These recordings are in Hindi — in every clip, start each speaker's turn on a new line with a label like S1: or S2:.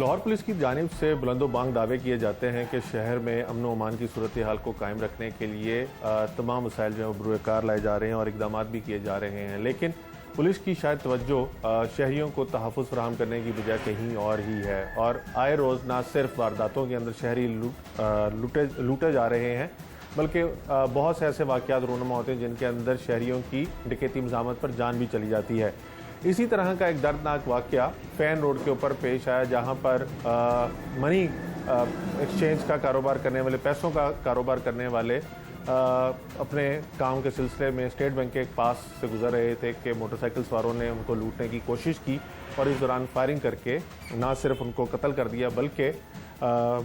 S1: लाहौर पुलिस की जानिब से बुलंदोबांग दावे किए जाते हैं कि शहर में अमन व अमान की सूरत हाल को कायम रखने के लिए तमाम वसाइल जो है बरूकार लाए जा रहे हैं और इकदाम भी किए जा रहे हैं, लेकिन पुलिस की शायद तवज्जो शहरियों को तहफ़्फ़ुज़ फराहम करने की बजाय कहीं और ही है। और आए रोज़ ना सिर्फ वारदातों के अंदर शहरी लूटे जा रहे हैं, बल्कि बहुत से ऐसे वाक़यात रूनुमा होते हैं जिनके अंदर शहरियों की डकैती मज़ामत पर जान भी चली जाती है। इसी तरह का एक दर्दनाक वाक़या फैन रोड के ऊपर पेश आया, जहां पर मनी एक्सचेंज का कारोबार करने वाले, पैसों का कारोबार करने वाले अपने काम के सिलसिले में स्टेट बैंक के पास से गुजर रहे थे कि मोटरसाइकिल सवारों ने उनको लूटने की कोशिश की और इस दौरान फायरिंग करके ना सिर्फ उनको कत्ल कर दिया, बल्कि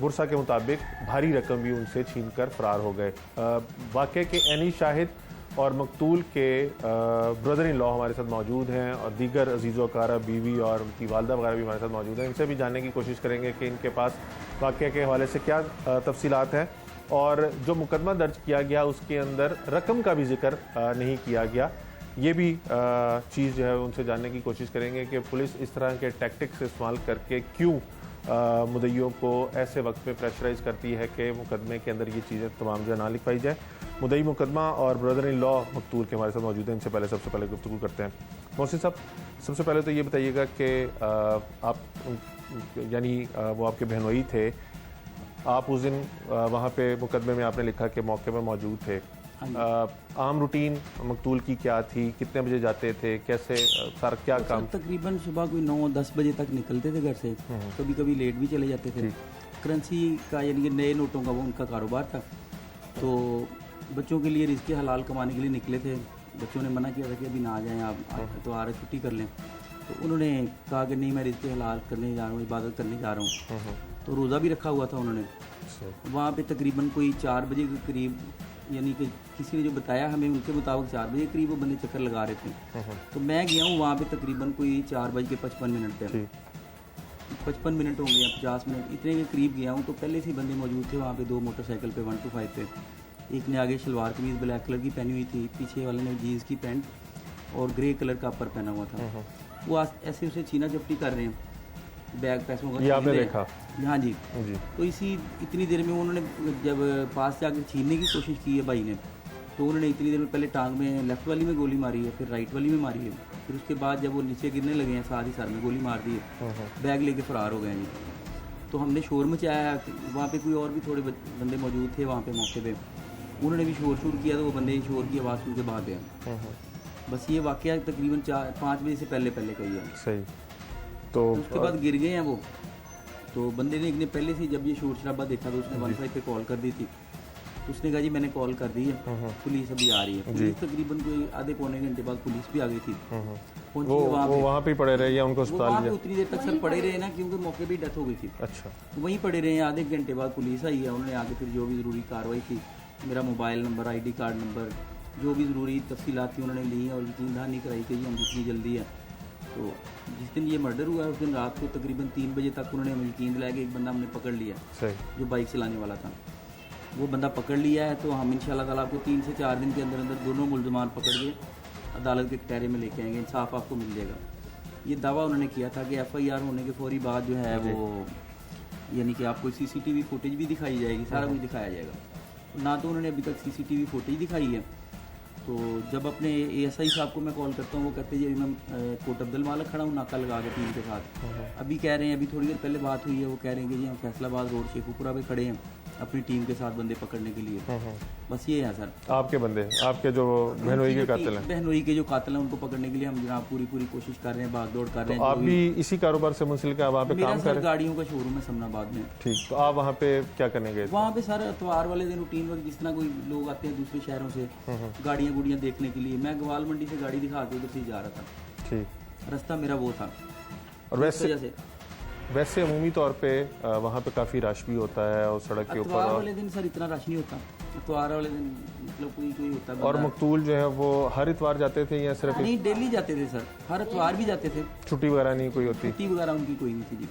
S1: बुरसा के मुताबिक भारी रकम भी उनसे छीन कर फरार हो गए। वाक़े के एनी शाहिद और मकतूल के ब्रदर इन लॉ हमारे साथ मौजूद हैं और दीगर अजीज़ वकारा, बीवी और उनकी वालदा वगैरह भी हमारे साथ मौजूद हैं। इनसे भी जानने की कोशिश करेंगे कि इनके पास वाक़े के हवाले से क्या तफसीलात हैं और जो मुकदमा दर्ज किया गया उसके अंदर रकम का भी जिक्र नहीं किया गया। ये भी चीज़ जो है उनसे जानने की कोशिश करेंगे कि पुलिस इस तरह के टैक्टिक्स इस्तेमाल करके क्यों मुद्दइयों को ऐसे वक्त में प्रेशराइज़ करती है कि मुकदमे के अंदर ये चीज़ें तमाम जो ना लिखवाई जाए। मुद्दई मुकदमा और ब्रदर इन लॉ मकतूल के हमारे साथ मौजूद हैं। इनसे पहले सबसे पहले गुफ्तगू करते हैं। मोहसिन साहब, सबसे पहले तो ये बताइएगा कि आप यानी वो आपके बहनोई थे, आप उस दिन वहाँ पे मुकदमे में आपने लिखा कि मौके पर मौजूद थे। आम रूटीन मकतूल की क्या थी, कितने बजे जाते थे, कैसे सारा क्या काम?
S2: तकरीबन सुबह कोई 9-10 बजे तक निकलते थे घर से, कभी कभी लेट भी चले जाते थे। करेंसी का यानी कि नए नोटों का वो उनका कारोबार था, तो बच्चों के लिए रिज़्क़ हलाल कमाने के लिए निकले थे। बच्चों ने मना किया था कि अभी ना जाएं, आप तो आ रहे छुट्टी कर लें, तो उन्होंने कहा कि नहीं, मैं रिज़्क़ हलाल करने जा रहा हूँ, इबादत करने जा रहा हूँ। तो रोज़ा भी रखा हुआ था उन्होंने। वहाँ पे तकरीबन कोई 4 बजे के करीब, यानी कि किसी ने जो बताया हमें उनके मुताबिक 4 बजे के करीब वो बंदे चक्कर लगा रहे थे। तो मैं गया हूँ वहाँ पे तकरीबन कोई 4:55 पे, 55 मिनट होंगे या 50 मिनट इतने के करीब गया हूँ। तो पहले से बंदे मौजूद थे वहाँ पे, 2 मोटरसाइकिल पे 125 पे। एक ने आगे शलवार कमीज़ ब्लैक कलर की पहनी हुई थी, पीछे वाले ने जीन्स की पैंट और ग्रे कलर का अपर पहना हुआ था। वो ऐसे उसे छीना झपटी कर रहे हैं, बैग पैसों का।
S1: ये आपने देखा?
S2: हाँ जी। तो इतनी देर में उन्होंने जब पास से आकर छीनने की कोशिश की है भाई ने, तो उन्होंने इतनी देर में पहले टांग में लेफ्ट वाली में गोली मारी है, फिर राइट वाली में मारी है, फिर उसके बाद जब वो नीचे गिरने लगे हैं साथ ही सर में गोली मार दी है, बैग लेके फरार हो गए हैं जी। तो हमने शोर मचाया, वहाँ पे कोई और भी थोड़े बंदे मौजूद थे वहाँ पे मौके पे, उन्होंने भी शोर किया, तो वो बंदे शोर की आवाज़ सुन के भाग गए। बस ये वाक़या तकरीबन 4-5 बजे से पहले कही है।
S1: सही। तो
S2: उसके बाद गिर गए हैं वो। तो बंदे ने एक ने पहले से जब ये शोर शराबा देखा तो उसने 15 पे कॉल कर दी थी। उसने कहा जी मैंने कॉल कर दी है, पुलिस अभी आ रही है। पुलिस तकरीबन कोई आधे पौने घंटे बाद पुलिस भी आ गई थी।
S1: वो वहाँ पे पड़े रहे या उनको अस्पताल ले?
S2: उतनी देर तक सर पड़े रहे ना, क्योंकि मौके पे डेथ हो गई थी।
S1: अच्छा।
S2: वहीं पड़े रहे हैं। आधे घंटे बाद पुलिस आई है, उन्होंने आके फिर जो भी ज़रूरी कार्रवाई थी, मेरा mobile number, ID card number, जो भी ज़रूरी तफसीलात थी उन्होंने ली और यकीन दहानी कराई कि हम जितनी जल्दी है। तो जिस दिन ये मर्डर हुआ उस दिन रात को तकरीबन 3 बजे तक उन्होंने हमें यकीन दिलाया कि एक बंदा हमने पकड़ लिया, जो बाइक चलाने वाला था। वो बंदा पकड़ लिया है, तो हम इंशाल्लाह ताला आपको 3 से 4 दिन के अंदर अंदर दोनों मुल्ज़मान पकड़ के अदालत के कटहरे में लेके आएंगे, इंसाफ आपको मिल जाएगा। ये दावा उन्होंने किया था कि FIR होने के फौरी बाद जो है वो, यानी कि आपको CCTV फुटेज भी दिखाई जाएगी, सारा कुछ दिखाया जाएगा। ना तो उन्होंने अभी तक CCTV फुटेज दिखाई है। तो जब अपने ASI साहब को मैं कॉल करता हूँ, वो कहते हैं जी मैं कोट अब्दुल मालिक खड़ा हूँ नाका लगा के टीम के साथ। अभी कह रहे हैं, अभी थोड़ी देर पहले बात हुई है, वो कह रहे हैं कि जी हम फैसलाबाद रोड शेखुपुरा पे खड़े हैं अपनी टीम के साथ बंदे पकड़ने के लिए। बस ये है सर।
S1: आपके बंदे, आपके जो बहनोई के कातिल हैं,
S2: बहनोई के जो कातिल हैं उनको पकड़ने के लिए हम जनाब पूरी कोशिश कर रहे हैं, भाग दौड़ कर रहे हैं।
S1: आप भी इसी कारोबार से मुंसलिक है? वहाँ पे काम कर रहे हैं?
S2: गाड़ियों का शोरूम है समनाबाद में।
S1: ठीक। तो आप वहाँ पे क्या करने गए?
S2: वहाँ पे सर इतवार वाले दिन रूटीन वक्त जिस तरह कोई लोग आते हैं दूसरे शहरों से गाड़ियाँ देखने के लिए, मैं ग्वाल मंडी से गाड़ी दिखा के उधर से जा रहा था। ठीक। रास्ता मेरा वो था।
S1: और वैसे अमूमी तौर पे वहाँ पे काफ़ी रश भी होता है और सड़क के ऊपर।
S2: इतवार वाले दिन सर इतना रश नहीं होता, इतवार वाले दिन मतलब कोई होता है।
S1: और मकतूल जो है वो हर इतवार जाते थे या सिर्फ?
S2: नहीं, डेली जाते थे सर, हर इतवार भी जाते थे।
S1: छुट्टी वगैरह नहीं कोई होती?
S2: छुट्टी वगैरह उनकी कोई नहीं थी जी।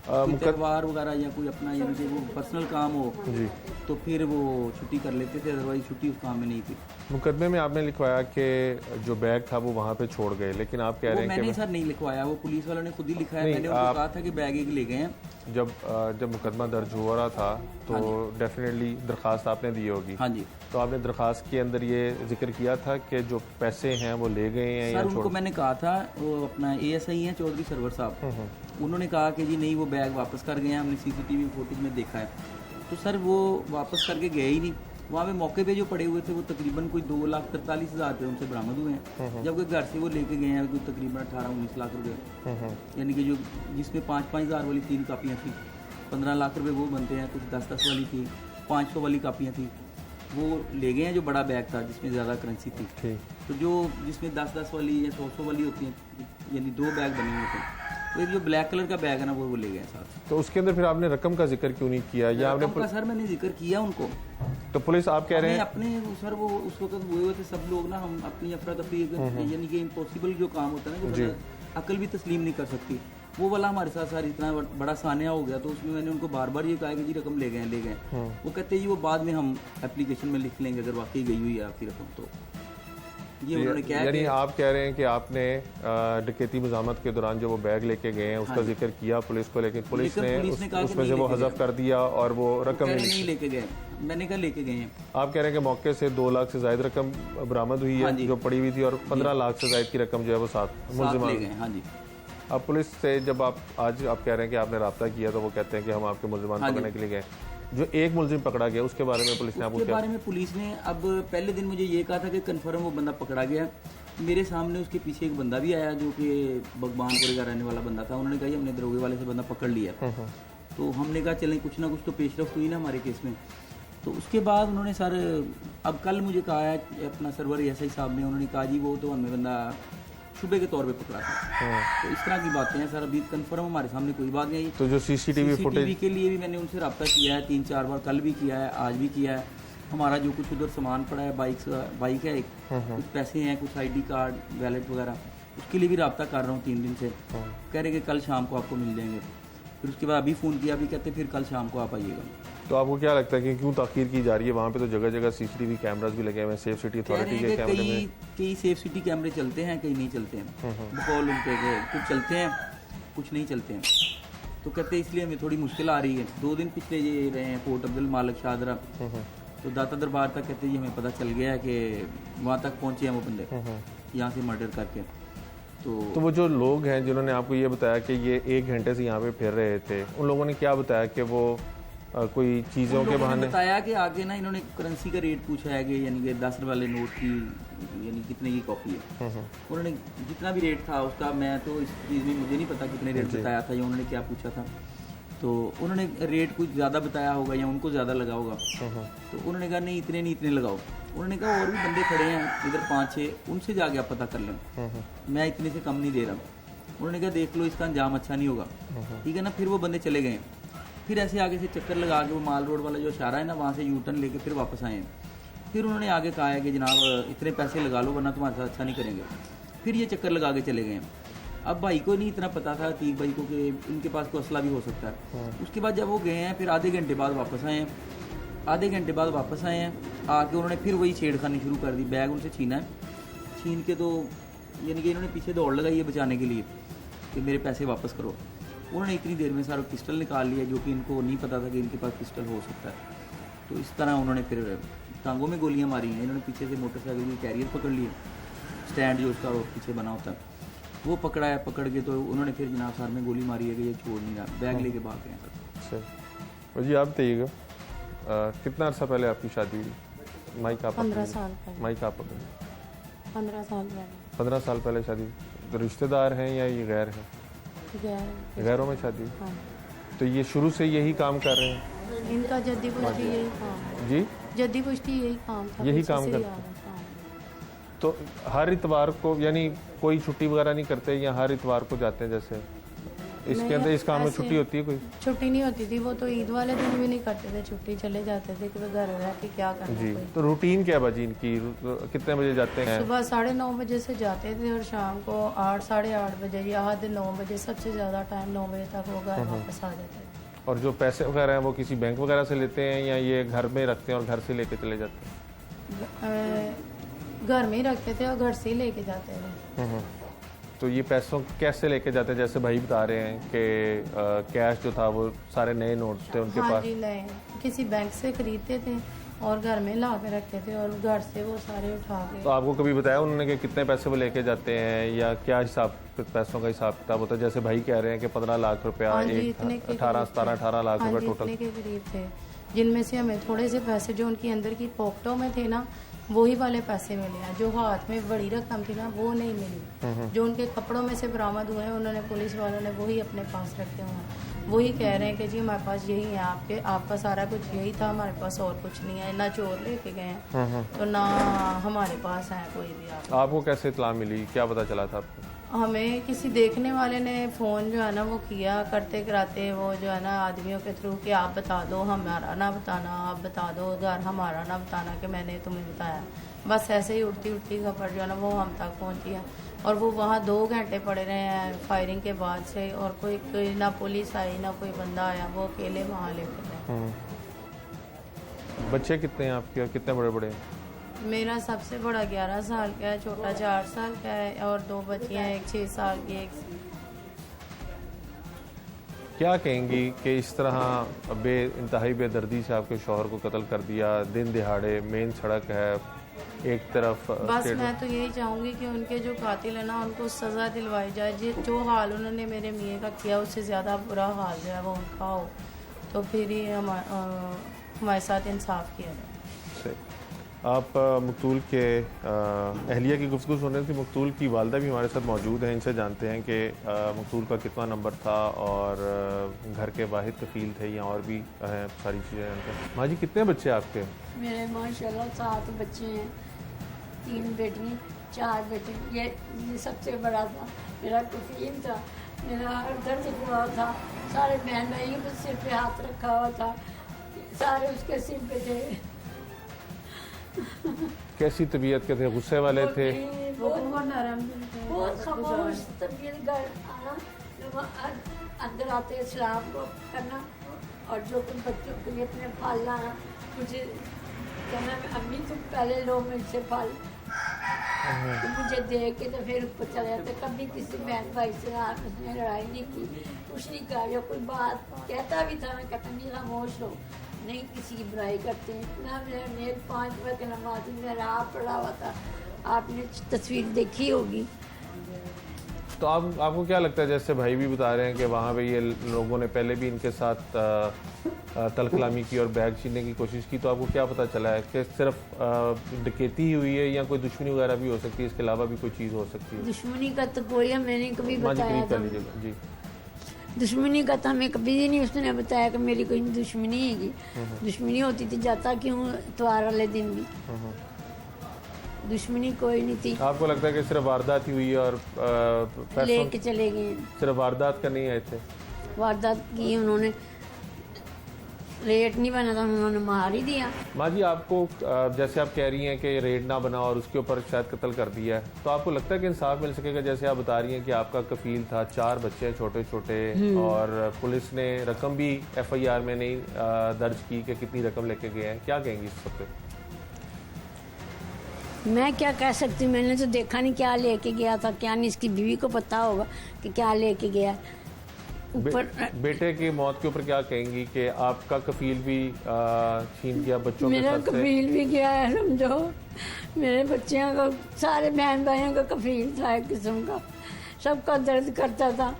S2: कोई त्यौहार वगैरह या कोई अपना यानी कि वो पर्सनल काम हो
S1: जी,
S2: तो फिर वो छुट्टी कर लेते थे, अदरवाइज छुट्टी उस काम में नहीं थी।
S1: मुकदमे में आपने लिखवाया कि जो बैग था वो वहाँ पे छोड़ गए, लेकिन आप कह
S2: वो
S1: रहे हैं
S2: मैंने सर नहीं लिखवाया, वो पुलिस वालों ने खुद ही लिखा है। मैंने उनको कहा था कि बैग एक ले गए हैं।
S1: कि जब मुकदमा दर्ज हो रहा था तो डेफिनेटली दरख्वास्त आपने दी होगी।
S2: हाँ जी
S1: तो आपने दरख्वास्त के अंदर ये जिक्र किया था कि जो पैसे हैं वो ले गए हैं या
S2: सर, उनको मैंने कहा था, वो अपना ASI हैं चौधरी सरवर साहब, उन्होंने कहा कि जी नहीं वो बैग वापस कर गए हैं, हमने CCTV फुटेज में देखा है। तो सर वो वापस करके गए ही नहीं। वहाँ पे मौके पे जो पड़े हुए थे वो तकरीबन कोई 2,43,000 रुपये उनसे बरामद हुए हैं, जबकि घर से वो लेके गए हैं कोई तकरीबन 18-19 लाख रुपये, यानी कि जो जिसमें 5-5 हज़ार वाली 3 कापियाँ थी, 15 लाख रुपए वो बनते हैं, कुछ 10-10 वाली थी, 500 वाली कापियाँ थी, वो ले गए हैं। जो बड़ा बैग था जिसमें ज़्यादा करेंसी थी, तो जो जिसमें 10-10 वाली या 100 वाली होती हैं, यानी 2 बैग बने हुए थे, तो एक जो ब्लैक कलर का बैग है ना वो ले गए साथ।
S1: तो उसके अंदर फिर आपने रकम का जिक्र क्यों नहीं किया या आपने
S2: रकम का सर मैंने जिक्र किया उनको।
S1: तो पुलिस आप कह रहे हैं
S2: अपने सर वो उस वक्त हुए हुए थे सब लोग ना, हम अपनी अफरा तफरी, यानी कि इम्पॉसिबल जो काम होता है ना, जो अकल भी तस्लीम नहीं कर सकती, वो वाला हमारे साथ सर इतना बड़ा सानिया हो गया। तो उसमें मैंने उनको बार बार ये कहा कि जी रकम ले गए। वो कहते जी वो बाद में हम एप्लीकेशन में लिख लेंगे अगर वाकई गई हुई है आपकी रकम। तो ये उन्होंने क्या,
S1: यानी आप कह रहे हैं कि आपने डकैती मज़ामत के दौरान जो वो बैग लेके गए हैं उसका जिक्र किया पुलिस को, लेकिन पुलिस ने उसमें से वो हज़फ कर दिया और वो रकम
S2: नहीं लेके गए। मैंने कहा लेके गए हैं।
S1: आप कह रहे हैं कि मौके से 2 लाख से ज़ायद रकम बरामद हुई है जो पड़ी हुई थी, और 15 लाख से ज़ायद की रकम जो है वो साथ
S2: ले गए। हाँ जी।
S1: अब पुलिस से जब आप आज आप कह रहे हैं कि आपने रब्ता किया तो वो कहते हैं कि हम आपके मुल्ज़िमान पकड़ने के लिए गए, जो एक मुलजिम पकड़ा गया उसके बारे में पुलिस ने आपको क्या?
S2: बारे में पुलिस ने अब पहले दिन मुझे ये कहा था कि कंफर्म वो बंदा पकड़ा गया। मेरे सामने उसके पीछे एक बंदा भी आया जो कि भगवानपुर का रहने वाला बंदा था। उन्होंने कहा हमने दरोगे वाले से बंदा पकड़ लिया। तो हमने कहा चलें कुछ ना कुछ तो पेशरफ्त हुई ना हमारे केस में। तो उसके बाद उन्होंने सर अब कल मुझे कहा है अपना सर्वर SI साहब ने, उन्होंने कहा जी वो तो हमें बंदा शुबे के तौर पे पकड़ा था। तो इस तरह की बातें हैं सर, अभी कंफर्म हमारे सामने कोई बात नहीं आई।
S1: तो जो CCTV फुटेज
S2: के लिए भी मैंने उनसे रब्ता किया है 3-4 बार, कल भी किया है, आज भी किया है। हमारा जो कुछ उधर सामान पड़ा है, बाइक है एक, कुछ पैसे हैं, कुछ ID कार्ड, वैलेट वगैरह, उसके लिए भी रब्ता कर रहा हूँ 3 दिन से। कह रहे कि कल शाम को आपको मिल जाएंगे। फिर उसके बाद अभी फ़ोन किया, अभी कहते फिर कल शाम को आप आइएगा।
S1: तो आपको क्या लगता है कि क्यों ताख़ीर की जा रही है? वहाँ पे तो जगह जगह CCTV कैमरास भी लगे हुए हैं, सेफ सिटी अथॉरिटी के कैमरे में
S2: कई सेफ सिटी कैमरे चलते हैं, कई नहीं चलते हैं। बकौल उनके कुछ चलते हैं, कुछ नहीं चलते हैं। तो कहते हैं इसलिए हमें थोड़ी मुश्किल आ रही है। 2 दिन पिछले ये रहे हैं कोट अब्दुल मालिक शाहदरा, तो दाता दरबार तक कहते हैं हमें पता चल गया है कि वहाँ तक पहुँचे हैं वो बंदे यहाँ से मर्डर करके। तो
S1: वो जो लोग हैं जिन्होंने आपको ये बताया कि ये 1 घंटे से यहाँ पे फिर रहे थे, उन लोगों ने क्या बताया कि वो कोई चीज़ों के बहाने
S2: बताया कि आगे ना इन्होंने करेंसी का रेट पूछा है कि यानी कि 10 वाले नोट की यानी कितने की कॉपी है। उन्होंने जितना भी रेट था उसका, मैं तो इस चीज़ में मुझे नहीं पता कितने रेट बताया था या उन्होंने क्या पूछा था। तो उन्होंने रेट कुछ ज़्यादा बताया होगा या उनको ज़्यादा लगा होगा। तो उन्होंने कहा नहीं इतने लगाओ। उन्होंने कहा और भी बंदे खड़े हैं इधर 5-6, उनसे जाके आप पता कर लें, मैं इतने से कम नहीं दे रहा। उन्होंने कहा देख लो इसका अंजाम अच्छा नहीं होगा, ठीक है ना। फिर वो बंदे चले गए। फिर ऐसे आगे से चक्कर लगा के वो माल रोड वाला जो इशारा है ना वहाँ से U-टर्न लेके फिर वापस आए हैं। फिर उन्होंने आगे कहा है कि जनाब इतने पैसे लगा लो वरना तुम्हारे साथ अच्छा नहीं करेंगे। फिर ये चक्कर लगा के चले गए हैं। अब भाई को नहीं इतना पता था अतीक भाई को कि इनके पास कोई असला भी हो सकता है। उसके बाद जब वो गए हैं फिर आधे घंटे बाद वापस आए हैं। आके उन्होंने फिर वही छेड़खानी शुरू कर दी। बैग उनसे छीना है, छीन के तो यानी कि इन्होंने पीछे दौड़ लगाई है बचाने के लिए कि मेरे पैसे वापस करो। उन्होंने इतनी देर में सारा पिस्टल निकाल लिया जो कि इनको नहीं पता था कि इनके पास पिस्टल हो सकता है। तो इस तरह उन्होंने फिर टांगों में गोलियां मारी हैं। इन्होंने पीछे से मोटरसाइकिल की कैरियर पकड़ लिए, स्टैंड जो उसका पीछे बना होता है वो पकड़ा है। पकड़ के तो उन्होंने फिर जनाब साहब में गोली मारी है कि ये छोड़ नहीं रहा, बैग लेके भाग गए।
S1: सर जी आप बताइएगा कितना अर्सा पहले आपकी शादी हुई? माइक आप
S3: 15 साल पहले।
S1: माइक आप पकड़िए।
S3: 15 साल पहले।
S1: 15 साल पहले शादी। तो रिश्तेदार हैं या ये गैर हैं? गैरों में शादी।
S3: हाँ।
S1: तो ये शुरू से यही काम कर रहे हैं?
S3: इनका जद्दी पुश्ती यही काम।
S1: जी
S3: जद्दी पुश्ती यही काम था,
S1: यही काम करते। तो हर इतवार को यानी कोई छुट्टी वगैरह नहीं करते या हर इतवार को जाते हैं? जैसे इसके अंदर इस काम में
S3: ऐसे-
S1: छुट्टी होती है कोई?
S3: छुट्टी नहीं होती थी, वो तो ईद वाले दिन भी नहीं करते थे छुट्टी, चले जाते थे कि वो घर रह के क्या करना
S1: जी,
S3: कोई।
S1: तो रूटीन क्या है बाजी इनकी? कितने बजे जाते हैं?
S3: सुबह 9:30 बजे से जाते थे और शाम को 8 साढ़े 8 बजे या हद 9 बजे, सबसे ज़्यादा टाइम 9 बजे तक वो घर वापस आ जाते थे।
S1: और जो पैसे वगैरह हैं वो किसी बैंक वगैरह से लेते हैं या ये घर में रखते हैं और घर से लेके चले जाते हैं?
S3: घर में ही रखते थे और घर से ही लेके जाते थे।
S1: तो ये पैसों कैसे लेके जाते हैं? जैसे भाई बता रहे हैं कि कैश जो था वो सारे नए नोट्स थे उनके
S3: हाँ
S1: पास।
S3: जी, नए किसी बैंक से खरीदते थे और घर में ला के रखते थे और घर से वो सारे उठा के।
S1: तो आपको कभी बताया उन्होंने कि कितने पैसे वो लेके जाते हैं या क्या हिसाब पैसों का हिसाब किताब होता है? जैसे भाई कह रहे हैं कि 15 लाख रुपया,
S3: हाँ जी,
S1: एक
S3: इतने के
S1: 18
S3: करीब
S1: 17
S3: थे।
S1: 18 लाख
S3: हाँ
S1: रुपया
S3: जी,
S1: टोटल।
S3: इतने के करीब थे, जिनमें से हमें थोड़े से पैसे जो उनकी अंदर की पॉकेटों में थे ना, वही वाले पैसे मिले हैं। जो हाथ में बड़ी रकम थी ना, वो नहीं मिली। जो उनके कपड़ों में से बरामद हुए हैं, उन्होंने पुलिस वालों ने वही अपने पास रखे हुए हैं। वही कह रहे हैं कि जी हमारे पास यही है, आपका सारा कुछ यही था, हमारे पास और कुछ नहीं है, ना चोर लेके गए हैं तो ना हमारे पास है कोई भी।
S1: आपको कैसे इत्तला मिली, क्या पता चला था आपको?
S3: हमें किसी देखने वाले ने फ़ोन जो है ना वो किया, करते कराते वो जो है ना आदमियों के थ्रू कि आप बता दो, हमारा ना बताना, आप बता दो, घर हमारा ना बताना कि मैंने तुम्हें बताया। बस ऐसे ही उड़ती उड़ती खबर जो है ना वो हम तक पहुंची है और वो वहाँ 2 घंटे पड़े रहे हैं फायरिंग के बाद से और कोई ना पुलिस आई ना कोई बंदा आया, वो अकेले वहाँ लेके गए।
S1: बच्चे कितने हैं आपके और कितने बड़े बड़े हैं?
S3: मेरा सबसे बड़ा 11 साल का है, छोटा 4 साल का है और 2 बच्चियाँ, एक 6 साल की, एक।
S1: क्या कहेंगी कि इस तरह इंतहाई बेदर्दी से आपके शौहर को कत्ल कर दिया, दिन दिहाड़े, मेन सड़क है, एक तरफ
S3: बस मैं तो यही चाहूँगी कि उनके जो कातिल है ना उनको सज़ा दिलवाई जाए। जो हाल उन्होंने मेरे मियाँ का किया उससे ज़्यादा बुरा हाल जो है वो उनका हो, तो फिर ही हमारे साथ इंसाफ किया जाए।
S1: आप मकतूल के अहलिया की गुफ्तगू सुन रहे थे। मकतूल की वालदा भी हमारे साथ मौजूद हैं, इनसे जानते हैं कि मकतूल का कितना नंबर था और घर के वाहिद कफील थे या और भी हैं सारी चीज़ें जानते हैं। माँ जी कितने बच्चे हैं आपके?
S4: मेरे माशाल्लाह 7 बच्चे हैं, 3 बेटियाँ 4 बेटे। ये सबसे बड़ा था, मेरा कफील था, मेरा हर दर्द हुआ था, सारे बहन भाइयों के सिर पे हाथ रखा हुआ था, सारे उसके सिर पे थे।
S1: कैसी तबीयत के थे? गुस्से वाले थे?
S4: बहुत नरम, बहुत खामोश तबीयत। घर आना, अंदर आते सलाम को करना और जो कुछ बच्चों के लिए अपने फल लाना, मुझे कहना अम्मी तुम पहले लो मुझसे फल, तो मुझे देख के तो फिर ऊपर चले जाते। कभी किसी बहन भाई से उसने लड़ाई नहीं की, कुछ नहीं कहा, या कोई बात कहता भी था मैं कहता नहीं खामोश हो, नहीं किसी की बुराई करते हैं ना। मेरा नेक 5 वक्त नमाज मेरा आप पढ़ा हुआ था, आपने तस्वीर देखी होगी।
S1: तो आपको क्या लगता है, जैसे भाई भी बता रहे हैं कि वहाँ पे ये लोगों ने पहले भी इनके साथ तलकलामी की और बैग छीनने की कोशिश की, तो आपको क्या पता चला है कि सिर्फ डकैती ही हुई है या कोई दुश्मनी वगैरह भी हो सकती है, इसके अलावा भी कोई चीज़ हो सकती है?
S4: दुश्मनी का तो कोई मैंने कभी
S1: माँ जी
S4: बताया
S1: करीब कर
S4: था,
S1: लीजिएगा जी।
S4: दुश्मनी का तो हमें कभी नहीं उसने बताया कि मेरी कोई दुश्मनी है। दुश्मनी होती थी जाता क्यों इतवार वाले दिन भी, दुश्मनी कोई नहीं थी।
S1: आपको लगता है कि सिर्फ वारदात ही हुई है और पैसों
S4: लेके चले गए,
S1: सिर्फ वारदात का नहीं आए थे?
S4: वारदात की उन्होंने, रेट नहीं बना था उन्होंने मार ही दिया।
S1: माँ जी आपको जैसे आप कह रही हैं कि रेड ना बना और उसके ऊपर शायद कत्ल कर दिया है, तो आपको लगता है कि इंसाफ मिल सकेगा? जैसे आप बता रही हैं कि आपका कफील था, 4 बच्चे हैं छोटे छोटे और पुलिस ने रकम भी FIR में नहीं दर्ज की कि कितनी रकम लेके गए हैं, क्या कहेंगी इस सब पे?
S4: मैं क्या कह सकती हूँ, मैंने तो देखा नहीं क्या लेके गया था क्या नहीं, इसकी बीवी को पता होगा कि क्या लेके गया। ऊपर
S1: बेटे की मौत के ऊपर क्या कहेंगी कि आपका कफील भी छीन गया बच्चों के
S4: मेरा
S1: साथ से?
S4: कफील भी गया है समझो, मेरे बच्चियों का, सारे बहन भाइयों का कफील था एक किस्म का, सबका दर्द करता था।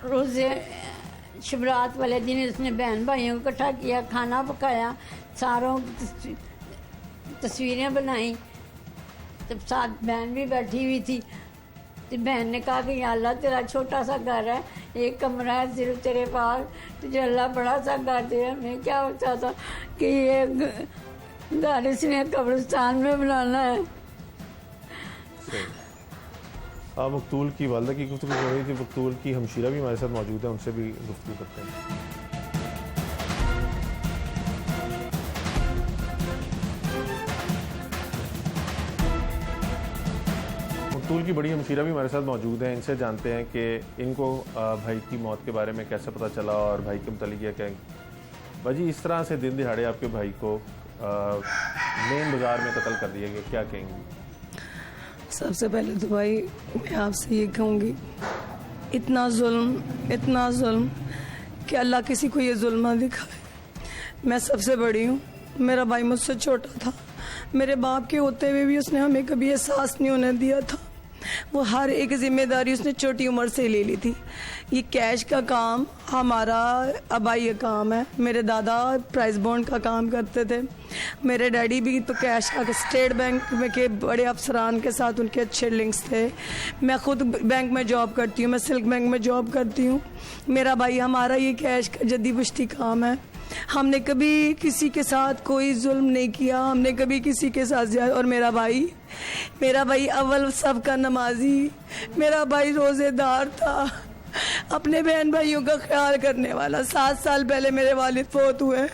S4: रोज़े शिवरात वाले दिन उसने बहन भाइयों को इकट्ठा किया, खाना पकाया, सारों की तस्वीरें बनाई, तब साथ बहन भी बैठी हुई थी। तो बहन ने कहा कि या अल्लाह तेरा छोटा सा घर है, एक कमरा है सिर्फ तेरे पास, तुझे अल्लाह बड़ा सा घर दे। हमें क्या होता था कि ये घर इसने कब्रिस्तान में बनाना है।
S1: मकतूल की वालदा की गुफ्तगू हो रही थी, मकतूल की हमशीरा भी हमारे साथ मौजूद है, उनसे भी गुफ्तगू करते हैं। मकतूल की बड़ी हमशीरा भी हमारे साथ मौजूद हैं, इनसे जानते हैं कि इनको भाई की मौत के बारे में कैसे पता चला और भाई के मुतालिक क्या कहेंगे। भाजी, इस तरह से दिन दिहाड़े आपके भाई को मेन बाजार में कत्ल कर दिया गया, क्या कहेंगे?
S5: सबसे पहले तो भाई मैं आपसे ये कहूँगी, इतना जुल्म कि अल्लाह किसी को ये जुल्म ना दिखाए। मैं सबसे बड़ी हूँ, मेरा भाई मुझसे छोटा था, मेरे बाप के होते हुए भी उसने हमें कभी एहसास नहीं होने दिया था। वो हर एक जिम्मेदारी उसने छोटी उम्र से ले ली थी। ये कैश का काम हमारा आबाई का काम है। मेरे दादा प्राइस बॉन्ड का काम करते थे, मेरे डैडी भी तो कैश का स्टेट बैंक में के बड़े अफसरान के साथ उनके अच्छे लिंक्स थे। मैं खुद बैंक में जॉब करती हूँ, मैं सिल्क बैंक में जॉब करती हूँ। मेरा भाई, हमारा ये कैश का जद्दी पुश्ती काम है। हमने कभी किसी के साथ कोई जुल्म नहीं किया, हमने कभी किसी के साथ और मेरा भाई अव्वल सबका नमाजी, मेरा भाई रोज़ेदार था, अपने बहन भाइयों का ख्याल करने वाला। 7 साल पहले मेरे वालिद फौत हुए,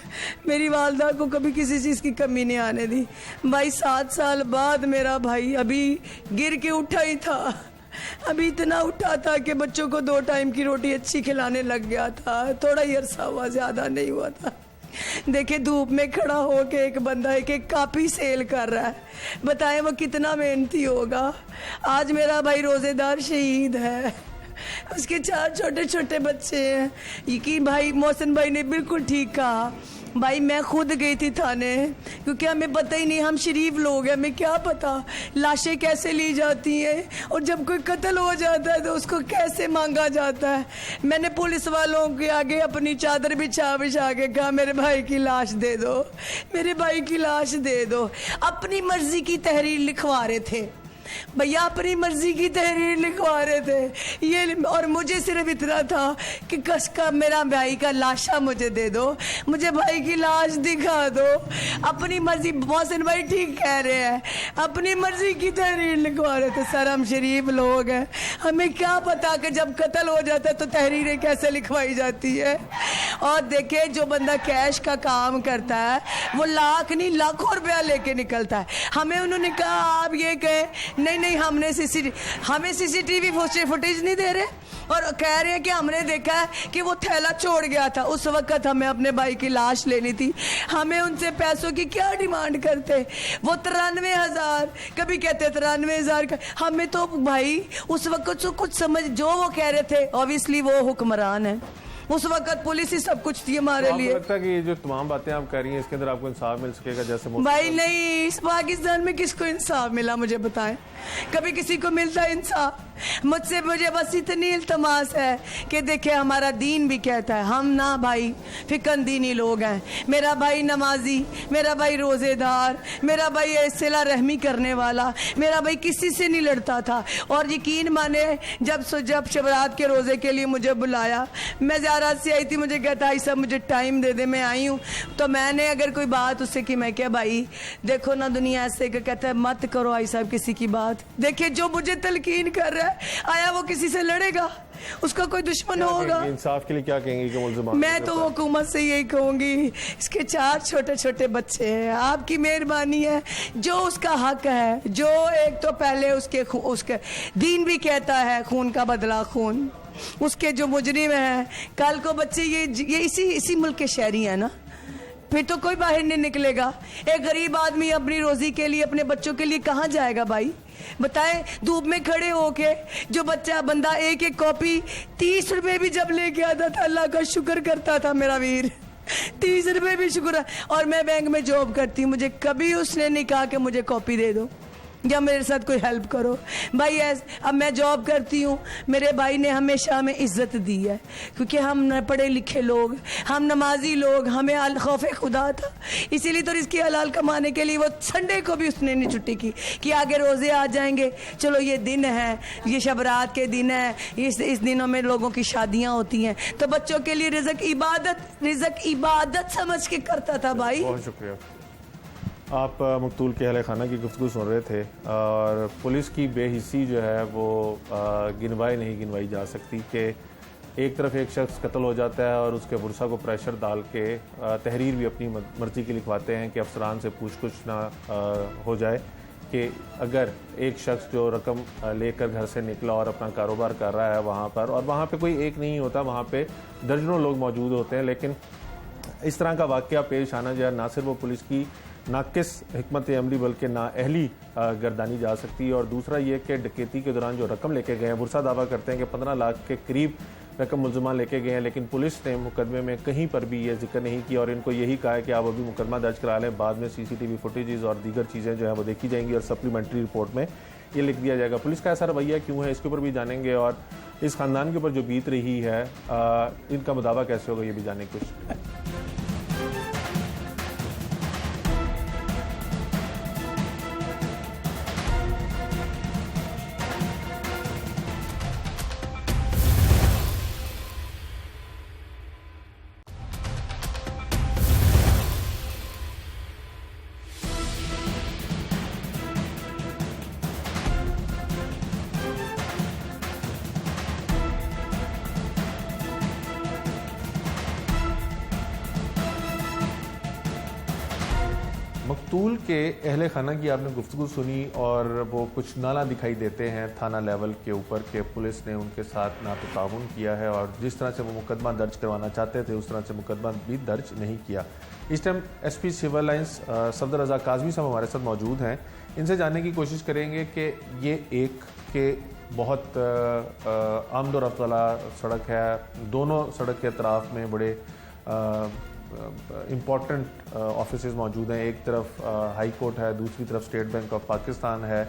S5: मेरी वालदा को कभी किसी चीज़ की कमी नहीं आने दी। भाई 7 साल बाद मेरा भाई अभी गिर के उठा ही था, अभी इतना उठा था कि बच्चों को 2 टाइम की रोटी अच्छी खिलाने लग गया था। थोड़ा ही अरसा हुआ, ज़्यादा नहीं हुआ था। देखिए, धूप में खड़ा होके एक बंदा एक कापी सेल कर रहा है, बताएं वो कितना मेहनती होगा। आज मेरा भाई रोज़ेदार शहीद है, उसके 4 छोटे छोटे बच्चे हैं। यकीन भाई, मोहसिन भाई ने बिल्कुल ठीक कहा। भाई मैं खुद गई थी थाने, क्योंकि हमें पता ही नहीं, हम शरीफ लोग हैं, हमें क्या पता लाशें कैसे ली जाती हैं और जब कोई कत्ल हो जाता है तो उसको कैसे मांगा जाता है। मैंने पुलिस वालों के आगे अपनी चादर बिछा के कहा, मेरे भाई की लाश दे दो, मेरे भाई की लाश दे दो। अपनी मर्जी की तहरीर लिखवा रहे थे भैया, अपनी मर्जी की तहरीर लिखवा रहे थे ये। और मुझे सिर्फ इतना था कि कस का मेरा भाई का लाशा मुझे दे दो, मुझे भाई की लाश दिखा दो। अपनी मर्जी, मोहसिन भाई ठीक कह रहे हैं, अपनी मर्जी की तहरीर लिखवा रहे थे। सर, हम शरीफ लोग हैं, हमें क्या पता कि जब कत्ल हो जाता है तो तहरीरें कैसे लिखवाई जाती है। और देखे, जो बंदा कैश का काम करता है वो लाख नहीं लाखों रुपया लेके निकलता है। हमें उन्होंने कहा, आप ये कहें नहीं हमें सीसीटीवी फुटेज नहीं दे रहे, और कह रहे हैं कि हमने देखा है कि वो थैला छोड़ गया था। उस वक्त हमें अपने भाई की लाश लेनी थी, हमें उनसे पैसों की क्या डिमांड करते। वो 93,000 कभी कहते 93,000 का। हमें तो भाई उस वक्त तो कुछ समझ, जो वो कह रहे थे, ऑब्वियसली वो हुक्मरान है, उस वक्त पुलिस ही सब कुछ थी हमारे लिए।
S1: लगता है कि ये जो तमाम बातें आप कह रही हैं इसके अंदर आपको इंसाफ मिल सकेगा? जैसे
S5: भाई नहीं, इस पाकिस्तान में किसको इंसाफ मिला मुझे बताएं? कभी किसी को मिलता इंसाफ? मुझे बस इतनी इल्तमास है कि देखिए, हमारा दीन भी कहता है, हम ना भाई फिकन दीनी लोग हैं। मेरा भाई नमाजी, मेरा भाई रोज़ेदार, मेरा भाई सिला रहमी करने वाला, मेरा भाई किसी से नहीं लड़ता था। और यकीन माने, जब शबरात के रोज़े के लिए मुझे बुलाया, मैं ज़ियारत से आई थी, मुझे कहता है सब मुझे टाइम दे दे, मैं आई हूँ। तो मैंने अगर कोई बात उससे की, मैं क्या भाई देखो ना, दुनिया ऐसे कहता है मत करो आई साहब किसी की बात। देखिए, जो मुझे तलकीन कर रहा है, आया वो किसी से लड़ेगा, उसका कोई दुश्मन होगा।
S1: इंसाफ के लिए क्या कहेंगे कि मुल्ज़िम? मैं
S5: तो हुकूमत से यही कहूंगी, इसके 4 छोटे छोटे बच्चे हैं, आपकी मेहरबानी है, जो उसका हक है, जो एक तो पहले उसके दीन भी कहता है खून का बदला खून, उसके जो मुजरिम हैं, कल को बच्चे ये इसी मुल्क के शहरी हैं ना, फिर तो कोई बाहर नहीं निकलेगा। एक गरीब आदमी अपनी रोजी के लिए, अपने बच्चों के लिए कहाँ जाएगा भाई? बताएं, धूप में खड़े होके जो बंदा एक कॉपी 30 रुपए भी जब लेके आता था, अल्लाह का शुक्र करता था मेरा वीर, 30 रुपए भी शुक्र। और मैं बैंक में जॉब करती हूँ, मुझे कभी उसने नहीं कहा कि मुझे कॉपी दे दो या मेरे साथ कोई हेल्प करो भाई। अब मैं जॉब करती हूँ, मेरे भाई ने हमेशा हमें इज्जत दी है, क्योंकि हम न पढ़े लिखे लोग, हम नमाजी लोग, हमें खौफ खुदा था। इसीलिए तो इसकी हलाल कमाने के लिए वो संडे को भी उसने नहीं छुट्टी की कि आगे रोज़े आ जाएंगे, चलो ये दिन है, ये शबरात के दिन है, इस दिनों में लोगों की शादियाँ होती हैं, तो बच्चों के लिए रिज़्क इबादत समझ के करता था भाई।
S1: बहुत शुक्रिया। आप मकतूल के अहले खाना की गुफ्तगू सुन रहे थे और पुलिस की बेहिस्सी जो है वो नहीं गिनवाई जा सकती कि एक तरफ एक शख्स कत्ल हो जाता है और उसके वर्सा को प्रेशर डाल के तहरीर भी अपनी मर्जी की लिखवाते हैं कि अफसरान से पूछ कुछ ना हो जाए कि अगर एक शख्स जो रकम लेकर घर से निकला और अपना कारोबार कर रहा है वहाँ पर, और वहाँ पे कोई एक नहीं होता, वहाँ पे दर्जनों लोग मौजूद होते हैं, लेकिन इस तरह का वाक़या पेश आना जो है ना सिर्फ वो पुलिस की नाकिस हिकमत अमली बल्कि नाअहली गर्दानी जा सकती है। और दूसरा ये कि डकैती के दौरान जो रकम लेके गए हैं, बुरसा दावा करते हैं कि 15 लाख के करीब रकम मुलजमान लेके गए हैं, लेकिन पुलिस ने मुकदमे में कहीं पर भी ये जिक्र नहीं किया और इनको यही कहा है कि आप अभी मुकदमा दर्ज करा लें, बाद में CCTV फुटेजेस और दीगर चीज़ें जो है वो देखी जाएंगी और सप्लीमेंट्री रिपोर्ट में ये लिख दिया जाएगा। पुलिस का ऐसा रवैया क्यों है, इसके ऊपर भी जानेंगे और इस ख़ानदान के ऊपर जो बीत रही है इनका मुदावा कैसे होगा ये भी जाने की कोशिश करें। मकतूल के अहले खाना की आपने गुफ्तगू सुनी और वो कुछ नाला दिखाई देते हैं थाना लेवल के ऊपर के पुलिस ने उनके साथ नातताउन किया है और जिस तरह से वो मुकदमा दर्ज करवाना चाहते थे उस तरह से मुकदमा भी दर्ज नहीं किया। इस time SP civil lines Safdar Raza Kazmi साहब हमारे साथ मौजूद हैं। इनसे जानने की कोशिश करेंगे कि ये एक के बहुत आमदोरफ्त वाला सड़क है, दोनों सड़क के अतराफ़ में बड़े इम्पॉर्टेंट ऑफिसेज मौजूद हैं। एक तरफ हाई कोर्ट है, दूसरी तरफ स्टेट बैंक ऑफ पाकिस्तान है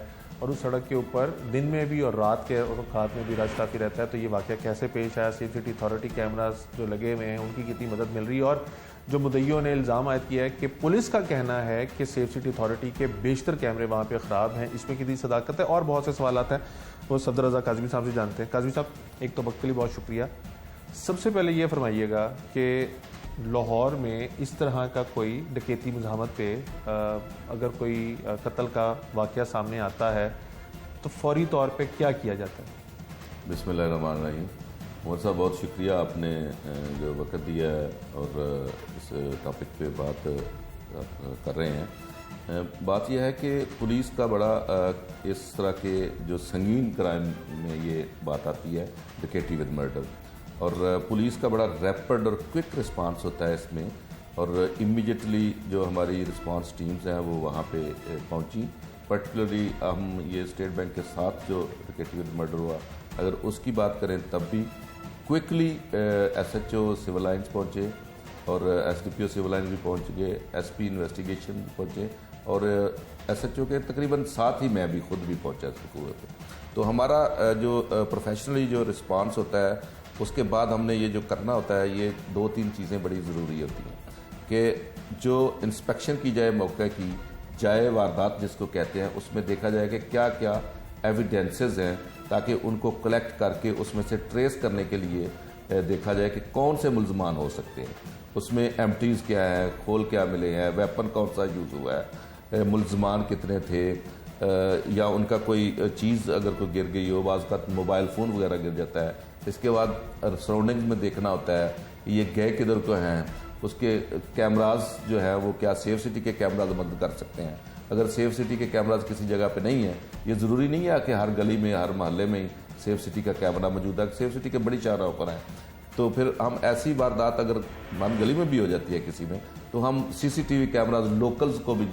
S1: और उस सड़क के ऊपर दिन में भी और रात के औकात में भी रश काफ़ी रहता है। तो ये वाक़या कैसे पेश आया, सेफ सिटी अथॉरिटी कैमरास जो लगे हुए हैं उनकी कितनी मदद मिल रही है, और जो मुद्दइयों ने इल्ज़ाम आयद किया है कि पुलिस का कहना है कि सेफ सिटी अथॉरिटी के बेशतर कैमरे वहाँ पे ख़राब हैं, इसमें कितनी सदाकत है, और बहुत से सवालात हैं वो सफदर रज़ा काज़मी साहब से जानते हैं। काज़मी साहब, एक तो वक्त के लिए बहुत शुक्रिया। सबसे पहले ये फरमाइएगा कि लाहौर में इस तरह का कोई डकैती मुज़ाहमत पे अगर कोई कत्ल का वाक़या सामने आता है तो फौरी तौर पे क्या किया जाता है?
S6: बिस्मिल्लाहिर्रहमानिर्रहीम। मोहर साहब, बहुत शुक्रिया आपने जो वक्त दिया है और इस टॉपिक पे बात कर रहे हैं। बात यह है कि पुलिस का बड़ा इस तरह के जो संगीन क्राइम में ये बात आती है, डकैती विद मर्डर, और पुलिस का बड़ा रैपिड और क्विक रिस्पांस होता है इसमें, और इमीडिएटली जो हमारी रिस्पांस टीम्स हैं वो वहाँ पे पहुँची। पर्टिकुलरली हम ये स्टेट बैंक के साथ जो डकैती विद मर्डर हुआ, अगर उसकी बात करें तब भी क्विकली SHO सिविल लाइन्स पहुँचे और SDPO सिविल लाइन्स भी पहुँच गए, SP इन्वेस्टिगेशन पहुँचे और SHO के तकरीबन साथ ही मैं भी खुद भी पहुँचा इस पूरे पे। तो हमारा जो प्रोफेशनली जो रिस्पांस होता है उसके बाद हमने ये जो करना होता है, ये 2-3 चीज़ें बड़ी ज़रूरी होती हैं कि जो इंस्पेक्शन की जाए मौके की, जाए वारदात जिसको कहते हैं, उसमें देखा जाए कि क्या क्या एविडेंसेस हैं, ताकि उनको कलेक्ट करके उसमें से ट्रेस करने के लिए देखा जाए कि कौन से मुलजमान हो सकते हैं, उसमें एम्प्टीज़ क्या है, खोल क्या मिले हैं, वेपन कौन सा यूज़ हुआ है, मुलजमान कितने थे, या उनका कोई चीज़ अगर कोई गिर गई हो, बाज़ का मोबाइल फ़ोन वगैरह गिर जाता है। इसके बाद सराउंडिंग्स में देखना होता है ये गए किधर को हैं, उसके कैमराज जो है वो क्या सेफ सिटी के कैमराज मदद कर सकते हैं। अगर सेफ सिटी के कैमराज किसी जगह पे नहीं है, ये ज़रूरी नहीं है कि हर गली में हर मोहल्ले में ही सेफ सिटी का कैमरा मौजूद है, सेफ सिटी के बड़ी चारों पर हैं। तो फिर हम ऐसी वारदात अगर मान गली में भी हो जाती है किसी में, तो हम CCTV कैमराज लोकल्स को भी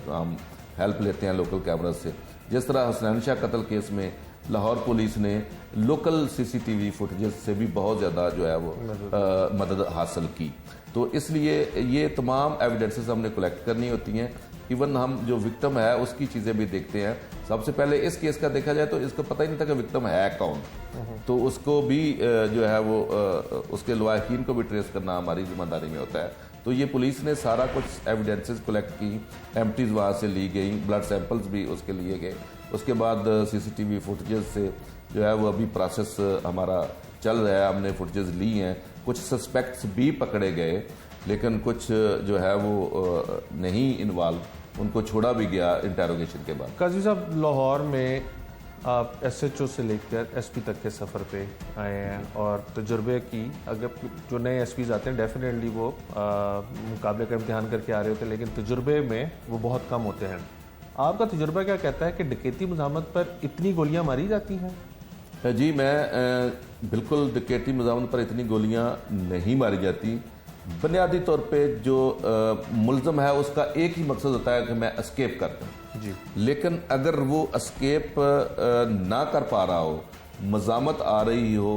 S6: हम हेल्प लेते हैं लोकल कैमराज से। जिस तरह हसनैन शाह कत्ल केस में लाहौर पुलिस ने लोकल CCTV फुटेजेस से भी बहुत ज़्यादा जो है वो मदद हासिल की। तो इसलिए ये तमाम एविडेंसेस हमने कलेक्ट करनी होती हैं। इवन हम जो विक्टिम है उसकी चीज़ें भी देखते हैं। सबसे पहले इस केस का देखा जाए तो इसको पता ही नहीं था कि विक्टिम है कौन, तो उसको भी जो है वो उसके लवाहिकीन को भी ट्रेस करना हमारी जिम्मेदारी में होता है। तो ये पुलिस ने सारा कुछ एविडेंसेस कलेक्ट की, एम्प्टीज़ वहाँ से ली गई, ब्लड सैंपल्स भी उसके लिए गए। उसके बाद CCTV फुटेजेस से जो है वो अभी प्रोसेस हमारा चल रहा है, हमने फुटेजेस ली हैं, कुछ सस्पेक्ट्स भी पकड़े गए, लेकिन कुछ जो है वो नहीं इन्वॉल्व उनको छोड़ा भी गया इंटेरोगेशन के बाद।
S1: काजी साहब, लाहौर में आप SHO से लेकर SP तक के सफ़र पे आए हैं और तजुर्बे की, अगर जो नए SPs आते हैं डेफिनेटली वो मुकाबले का इम्तिहान करके आ रहे होते हैं, लेकिन तजुर्बे में वो बहुत कम होते हैं। आपका तजुर्बा क्या कहता है कि डकैती मज़ामत पर इतनी गोलियां मारी जाती हैं?
S6: जी, मैं बिल्कुल डकैती मज़ामत पर इतनी गोलियां नहीं मारी जाती। बुनियादी तौर पे जो मुल्ज़म है उसका एक ही मकसद होता है कि मैं एस्केप कर दूं जी। लेकिन अगर वो एस्केप ना कर पा रहा हो, मज़ामत आ रही हो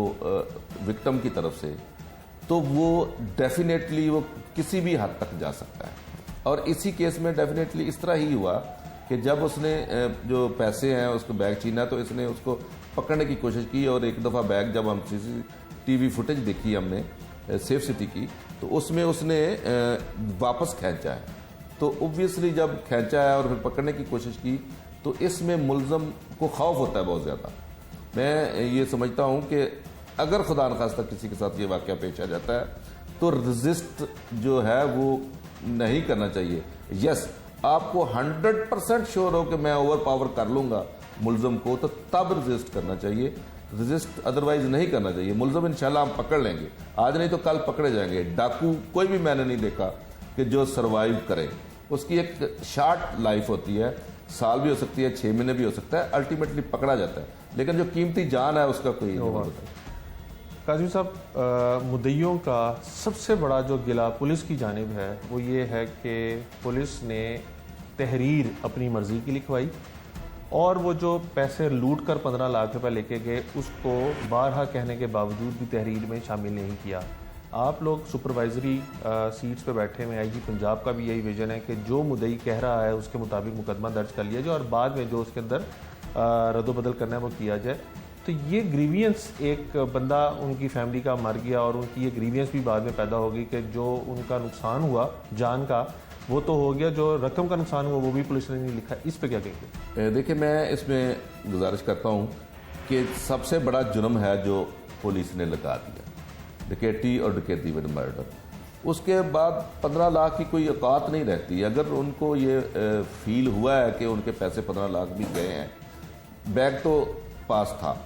S6: विक्टिम की तरफ से, तो वो डेफिनेटली वो किसी भी हद तक जा सकता है। और इसी केस में डेफिनेटली इस तरह ही हुआ कि जब उसने जो पैसे हैं उसको बैग छीना, तो इसने उसको पकड़ने की कोशिश की और एक दफ़ा बैग जब हम CCTV फुटेज देखी हमने सेफ सिटी की, तो उसमें उसने वापस खींचा है। तो ऑब्वियसली जब खींचा है और फिर पकड़ने की कोशिश की, तो इसमें मुल्ज़म को खौफ होता है बहुत ज़्यादा। मैं ये समझता हूँ कि अगर खुदा न खास्ता किसी के साथ ये वाक़या पेश आ जाता है तो रजिस्ट जो है वो नहीं करना चाहिए। यस, आपको 100% श्योर हो कि मैं ओवर पावर कर लूँगा मुल्ज़म को, तो तब रजिस्ट करना चाहिए, रजिस्ट अदरवाइज नहीं करना चाहिए। मुल्ज़म इंशाल्लाह हम पकड़ लेंगे, आज नहीं तो कल पकड़े जाएंगे। डाकू कोई भी मैंने नहीं देखा कि जो सरवाइव करे, उसकी एक शॉर्ट लाइफ होती है, साल भी हो सकती है, 6 महीने भी हो सकता है, अल्टीमेटली पकड़ा जाता है। लेकिन जो कीमती जान है उसका कोई नहीं होता।
S1: काजी साहब, मुद्दइयों का सबसे बड़ा जो गिला पुलिस की जानिब है वो ये है कि पुलिस ने तहरीर अपनी मर्जी की लिखवाई और वो जो पैसे लूट कर 15 लाख रुपए लेके गए उसको बारहा कहने के बावजूद भी तहरीर में शामिल नहीं किया। आप लोग सुपरवाइजरी सीट्स पे बैठे में, IG पंजाब का भी यही विजन है कि जो मुद्दई कह रहा है उसके मुताबिक मुकदमा दर्ज कर लिया जाए और बाद में जो उसके अंदर रद्दोबदल करना है वो किया जाए। तो ये ग्रीवियंस, एक बंदा उनकी फैमिली का मर गया और उनकी ये ग्रीवियंस भी बाद में पैदा होगी कि जो उनका नुकसान हुआ जान का वो तो हो गया, जो रकम का नुकसान हुआ वो भी पुलिस ने नहीं लिखा। इस पे क्या कहेंगे?
S6: देखिए, मैं इसमें गुजारिश करता हूँ कि सबसे बड़ा जुर्म है जो पुलिस ने लगा दिया, डकैती और डकैती विद मर्डर। उसके बाद 15 लाख की कोई औकात नहीं रहती। अगर उनको ये फील हुआ है कि उनके पैसे 15 लाख भी गए हैं, बैग तो पास था,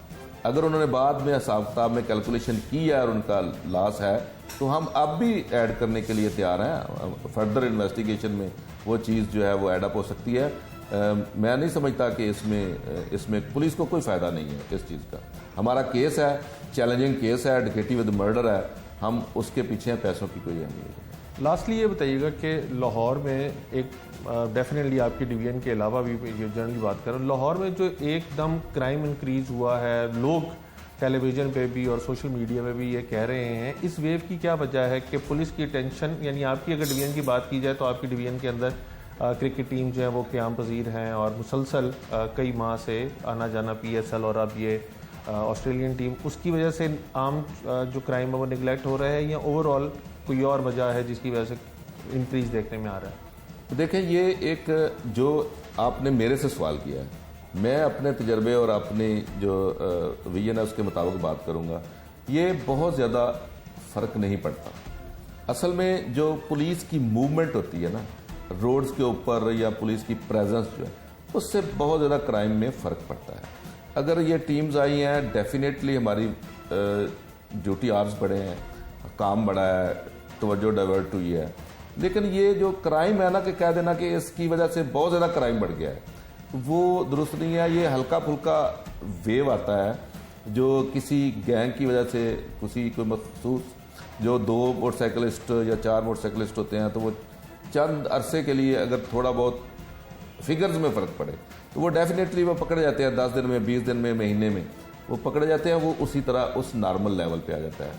S6: अगर उन्होंने बाद में हिसाब किताब में कैलकुलेशन की है और उनका लॉस है, तो हम अब भी ऐड करने के लिए तैयार हैं। फर्दर इन्वेस्टिगेशन में वो चीज़ जो है वो ऐड अप हो सकती है। मैं नहीं समझता कि इसमें पुलिस को कोई फ़ायदा नहीं है इस चीज़ का। हमारा केस है, चैलेंजिंग केस है, डकैती विद मर्डर है, हम उसके पीछे हैं, पैसों की कोई अहमियत नहीं।
S1: लास्टली ये बताइएगा कि लाहौर में एक डेफिनेटली आपकी डिवीजन के अलावा भी ये जनरली बात करें, लाहौर में जो एकदम क्राइम इंक्रीज़ हुआ है, लोग टेलीविज़न पे भी और सोशल मीडिया पे भी ये कह रहे हैं, इस वेव की क्या वजह है कि पुलिस की टेंशन, यानी आपकी अगर डिवीजन की बात की जाए तो आपकी डिवीजन के अंदर क्रिकेट टीम जो है वो क़याम पजीर हैं और मुसलसल कई माह से आना जाना PSL और अब ये ऑस्ट्रेलियन टीम, उसकी वजह से आम जो क्राइम है वो निगलेक्ट हो रहा है या ओवरऑल कोई और वजह है जिसकी वजह से इंक्रीज़ देखने में आ रहा है?
S6: देखें, ये एक जो आपने मेरे से सवाल किया है, मैं अपने तजर्बे और अपनी जो विजन है उसके मुताबिक बात करूंगा। ये बहुत ज़्यादा फ़र्क नहीं पड़ता। असल में जो पुलिस की मूवमेंट होती है ना रोड्स के ऊपर, या पुलिस की प्रेजेंस जो है, उससे बहुत ज़्यादा क्राइम में फ़र्क पड़ता है। अगर ये टीम्स आई हैं, डेफिनेटली हमारी ड्यूटी आवर्स बढ़े हैं, काम बढ़ा है, तवज्जो डाइवर्ट हुई है। लेकिन ये जो क्राइम है ना कि कह देना कि इसकी वजह से बहुत ज़्यादा क्राइम बढ़ गया है, वो दुरुस्त नहीं है। ये हल्का फुल्का वेव आता है जो किसी गैंग की वजह से, किसी कोई मखसूस जो 2 मोटरसाइकिलिस्ट या 4 मोटरसाइकिलिस्ट होते हैं, तो वो चंद अरसे के लिए अगर थोड़ा बहुत फिगर्स में फ़र्क पड़े तो वो डेफिनेटली वो पकड़े जाते हैं। 10 दिन में, 20 दिन में, महीने में वो पकड़े जाते हैं। वो उसी तरह उस नॉर्मल लेवल पे आ जाता है।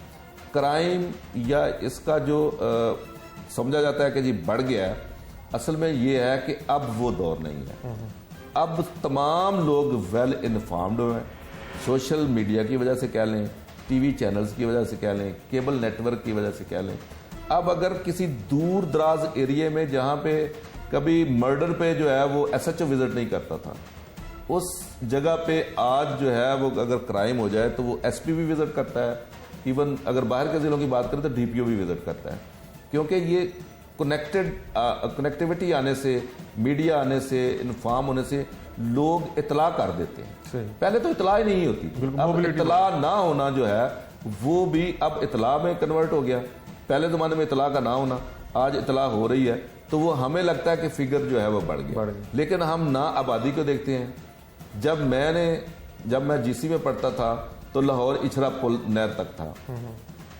S6: क्राइम या इसका जो समझा जाता है कि जी बढ़ गया है, असल में ये है कि अब वो दौर नहीं है। अब तमाम लोग वेल इन्फॉर्म्ड हैं, सोशल मीडिया की वजह से कह लें, टीवी चैनल्स की वजह से कह लें, केबल नेटवर्क की वजह से कह लें। अब अगर किसी दूर दराज एरिया में जहाँ पे कभी मर्डर पे जो है वो SHO विजिट नहीं करता था, उस जगह पे आज जो है वो अगर क्राइम हो जाए तो वो SP भी विजिट करता है। इवन अगर बाहर के ज़िलों की बात करें तो DPO भी विजिट करता है, क्योंकि ये कनेक्टिविटी आने से, मीडिया आने से, इन्फॉर्म होने से लोग इतला कर देते हैं। पहले तो इतला ही नहीं होती, अब इतला ना होना जो है वो भी अब इतला में कन्वर्ट हो गया। पहले ज़माने में इतला का ना होना, आज इतला हो रही है, तो वो हमें लगता है कि फिगर जो है वो बढ़ गया। लेकिन हम ना आबादी को देखते हैं। जब मैं जीसी में पढ़ता था तो लाहौर इछरा पुल नहर तक था।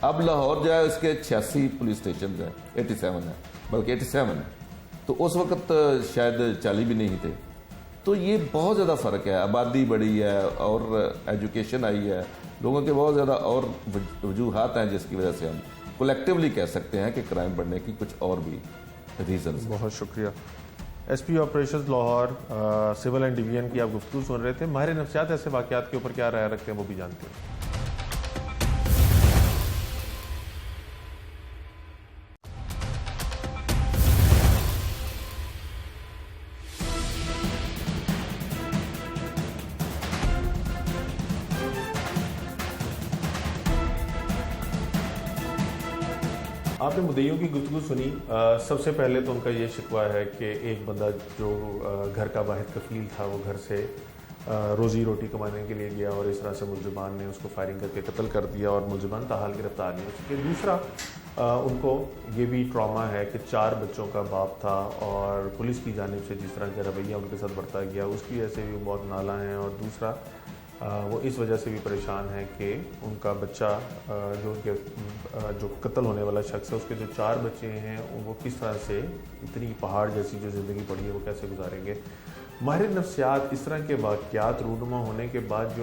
S6: अब लाहौर जो है इसके 86 पुलिस स्टेशन है, 87 है, बल्कि 87 है। तो उस वक्त शायद 40 भी नहीं थे। तो ये बहुत ज़्यादा फ़र्क है, आबादी बढ़ी है और एजुकेशन आई है, लोगों के बहुत ज़्यादा और वजूहात हैं जिसकी वजह से हम कलेक्टिवली कह सकते हैं कि क्राइम बढ़ने की कुछ और भी रीजन।
S1: बहुत शुक्रिया। SP operations Lahore civil and division की आप गुफ्तगू सुन रहे थे। माहिर नफ्सियात ऐसे वाक़यात के ऊपर क्या राय रखते हैं वो भी जानते हैं। आपने मुद्दइयों की गुफ्तगू सुनी। सबसे पहले तो उनका ये शिकवा है कि एक बंदा जो घर का वाहिद कफील था वो घर से रोज़ी रोटी कमाने के लिए गया और इस तरह से मुलजिमान ने उसको फायरिंग करके कत्ल कर दिया और मुलजिमान ताहाल गिरफ्तार नहीं हो सके। दूसरा उनको ये भी ट्रॉमा है कि 4 बच्चों का बाप था और पुलिस की जानिब से जिस तरह का रवैया उनके साथ बरता गया उसकी वजह से भी बहुत नाला हैं। और दूसरा वो इस वजह से भी परेशान है कि उनका बच्चा जो कत्ल होने वाला शख्स है उसके जो 4 बच्चे हैं वो किस तरह से इतनी पहाड़ जैसी जो ज़िंदगी पड़ी है वो कैसे गुजारेंगे। माहिर नफ्सियात इस तरह के वाक़यात रूनुमा होने के बाद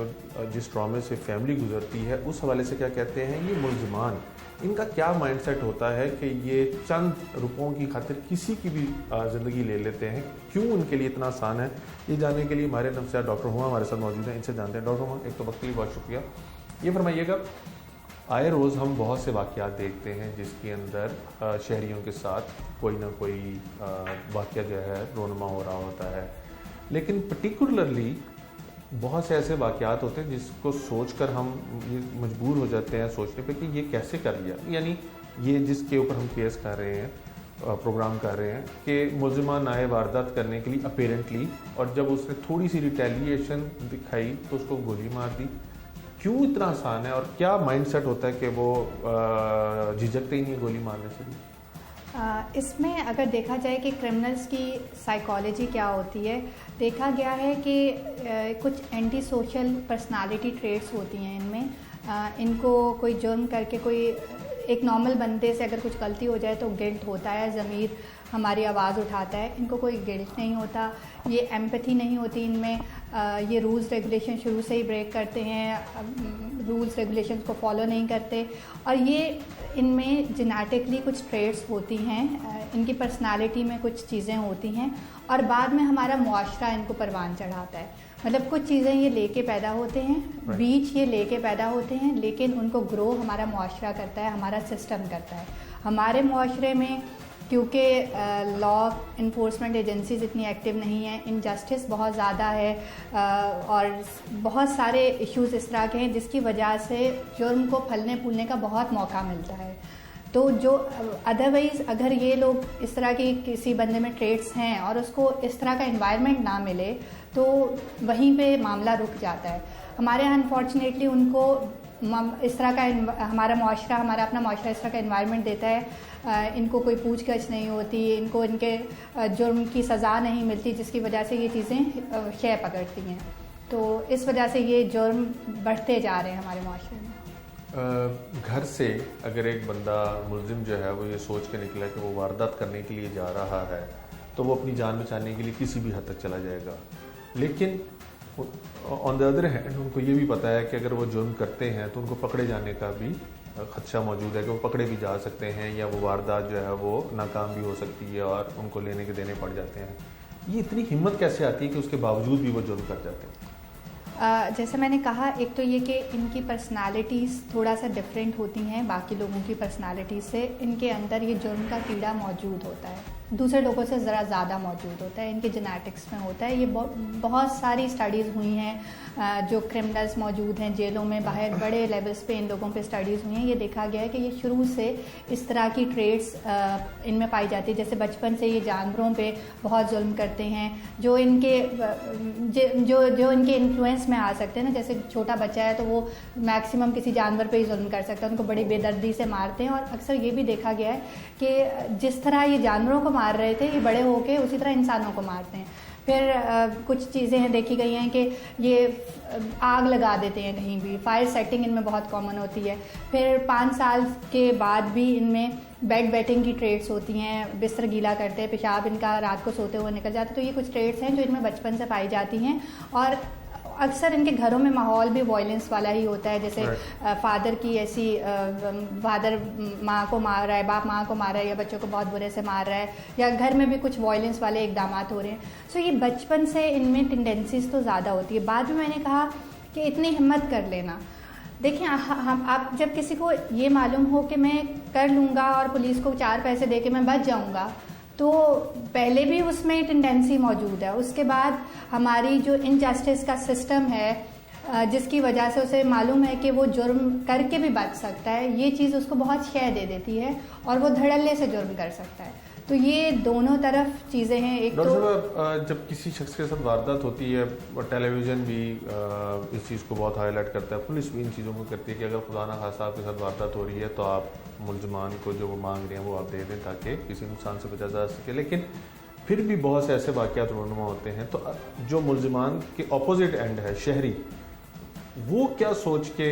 S1: जिस ट्रॉमे से फैमिली गुजरती है उस हवाले से क्या कहते हैं, ये मुलजिमान इनका क्या माइंडसेट होता है कि ये चंद रुपयों की खातिर किसी की भी ज़िंदगी ले लेते हैं, क्यों उनके लिए इतना आसान है। ये जानने के लिए माहिर नफ्सियात डॉक्टर हुमा हमारे साथ मौजूद हैं, इनसे जानते हैं। डॉक्टर हुमा, एक तो वक्त के लिए बहुत शुक्रिया। ये फरमाइएगा, आए रोज़ हम बहुत से वाक़यात देखते हैं जिसके अंदर शहरियों के साथ कोई ना कोई वाक़या जो है रोनुमा हो रहा होता है, लेकिन पर्टिकुलरली बहुत से ऐसे वाक़यात होते हैं जिसको सोचकर हम मजबूर हो जाते हैं सोचने पे कि ये कैसे कर लिया। यानी ये जिसके ऊपर हम केस कर रहे हैं, प्रोग्राम कर रहे हैं कि मुलजिमान आए वारदात करने के लिए अपेरेंटली, और जब उसने थोड़ी सी रिटेलिएशन दिखाई तो उसको गोली मार दी। क्यों इतना आसान है और क्या माइंडसेट होता है कि वो झिझकते ही नहीं गोली मारने से भी?
S7: इसमें अगर देखा जाए कि क्रिमिनल्स की साइकोलॉजी क्या होती है, देखा गया है कि कुछ एंटी सोशल पर्सनालिटी ट्रेट्स होती हैं इनमें। इनको कोई जुर्म करके कोई एक नॉर्मल बंदे से अगर कुछ गलती हो जाए तो गिल्ट होता है, ज़मीर हमारी आवाज़ उठाता है। इनको कोई गिल्ट नहीं होता, ये एम्पैथी नहीं होती इनमें। ये रूल्स रेगुलेशन शुरू से ही ब्रेक करते हैं, रूल्स रेगुलेशंस को फॉलो नहीं करते। और ये इनमें जेनेटिकली कुछ ट्रेट्स होती हैं, इनकी पर्सनालिटी में कुछ चीज़ें होती हैं और बाद में हमारा मुआशरा इनको परवान चढ़ाता है। मतलब कुछ चीज़ें ये लेके पैदा होते हैं, बीज ये लेके पैदा होते हैं, लेकिन उनको ग्रो हमारा मुआशरा करता है, हमारा सिस्टम करता है। हमारे मुआशरे में क्योंकि लॉ इन्फोर्समेंट एजेंसीज इतनी एक्टिव नहीं हैं, इनजस्टिस बहुत ज़्यादा है और बहुत सारे इश्यूज़ इस तरह के हैं जिसकी वजह से जुर्म को फलने फूलने का बहुत मौका मिलता है। तो जो अदरवाइज़ अगर ये लोग इस तरह की किसी बंदे में ट्रेट्स हैं और उसको इस तरह का इन्वायरमेंट ना मिले तो वहीं पे मामला रुक जाता है। हमारे यहाँ अनफॉर्चुनेटली उनको इस तरह का हमारा मुआशरा, हमारा अपना मुआशरा इस तरह का इन्वायरमेंट देता है, इनको कोई पूछगछ नहीं होती, इनको इनके जुर्म की सज़ा नहीं मिलती, जिसकी वजह से ये चीज़ें शय पकड़ती हैं। तो इस वजह से ये जुर्म बढ़ते जा रहे हैं हमारे मुआशरे में।
S1: घर से अगर एक बंदा मुलजिम जो है वो ये सोच के निकला कि वो वारदात करने के लिए जा रहा है तो वो अपनी जान बचाने के लिए किसी भी हद तक चला जाएगा, लेकिन ऑन द अदर हैंड उनको ये भी पता है कि अगर वो जुर्म करते हैं तो उनको पकड़े जाने का भी खदशा मौजूद है कि वो पकड़े भी जा सकते हैं या वो वारदात जो है वो नाकाम भी हो सकती है और उनको लेने के देने पड़ जाते हैं। ये इतनी हिम्मत कैसे आती है कि उसके बावजूद भी वो जुर्म कर जाते हैं?
S7: जैसे मैंने कहा, एक तो ये कि इनकी पर्सनालिटीज़ थोड़ा सा डिफरेंट होती हैं बाकी लोगों की पर्सनालिटी से। इनके अंदर ये जुर्म का कीड़ा मौजूद होता है। दूसरे लोगों से ज़रा ज़्यादा मौजूद होता है, इनके जेनेटिक्स में होता है। ये बहुत सारी स्टडीज़ हुई हैं, जो क्रिमिनल्स मौजूद हैं जेलों में, बाहर बड़े लेवल्स पे इन लोगों पे स्टडीज़ हुई हैं। ये देखा गया है कि ये शुरू से इस तरह की ट्रेड्स इनमें पाई जाती है। जैसे बचपन से ये जानवरों पे बहुत जुल्म करते हैं, जो इनके इन्फ्लुएंस में आ सकते हैं ना। जैसे छोटा बच्चा है तो वो मैक्सिमम किसी जानवर पे ही जुल्म कर सकता है, उनको बड़ी बेदर्दी से मारते हैं। और अक्सर ये भी देखा गया है कि जिस तरह ये जानवरों को मार रहे थे, ये बड़े होके उसी तरह इंसानों को मारते हैं। फिर कुछ चीज़ें हैं देखी गई हैं कि ये आग लगा देते हैं कहीं भी, फायर सेटिंग इनमें बहुत कॉमन होती है। फिर 5 साल के बाद भी इनमें बेड वेटिंग की ट्रेड्स होती हैं, बिस्तर गीला करते हैं, पेशाब इनका रात को सोते हुए निकल जाता है। तो ये कुछ ट्रेड्स हैं जो इनमें बचपन से पाई जाती हैं। और अक्सर इनके घरों में माहौल भी वायलेंस वाला ही होता है। जैसे फादर की ऐसी फादर माँ को मार रहा है, बाप माँ को मार रहा है, या बच्चों को बहुत बुरे से मार रहा है, या घर में भी कुछ वायलेंस वाले इकदाम हो रहे हैं। सो ये बचपन से इनमें टेंडेंसीज तो ज़्यादा होती है। बाद में मैंने कहा कि इतनी हिम्मत कर लेना। देखिए, हम आप जब किसी को ये मालूम हो कि मैं कर लूँगा और पुलिस को 4 पैसे दे के मैं बच जाऊँगा, तो पहले भी उसमें टेंडेंसी मौजूद है। उसके बाद हमारी जो इनजस्टिस का सिस्टम है, जिसकी वजह से उसे मालूम है कि वो जुर्म करके भी बच सकता है, ये चीज़ उसको बहुत शय दे देती है और वो धड़ल्ले से जुर्म कर सकता है। तो ये दोनों तरफ चीज़ें हैं। एक
S1: डॉक्टर साहब, जब किसी शख्स के साथ वारदात होती है, टेलीविज़न भी इस चीज़ को बहुत हाईलाइट करता है, पुलिस भी इन चीज़ों को करती है कि अगर खुदा ना खास्ता आपके साथ वारदात हो रही है तो आप मुलजमान को जो वो मांग रहे हैं वो आप दे दें ताकि किसी नुकसान से बचा जा सके। लेकिन फिर भी बहुत से ऐसे वाक़यात रूनुमा होते हैं, तो जो मुलजमान के ऑपोजिट एंड है, शहरी, वो क्या सोच के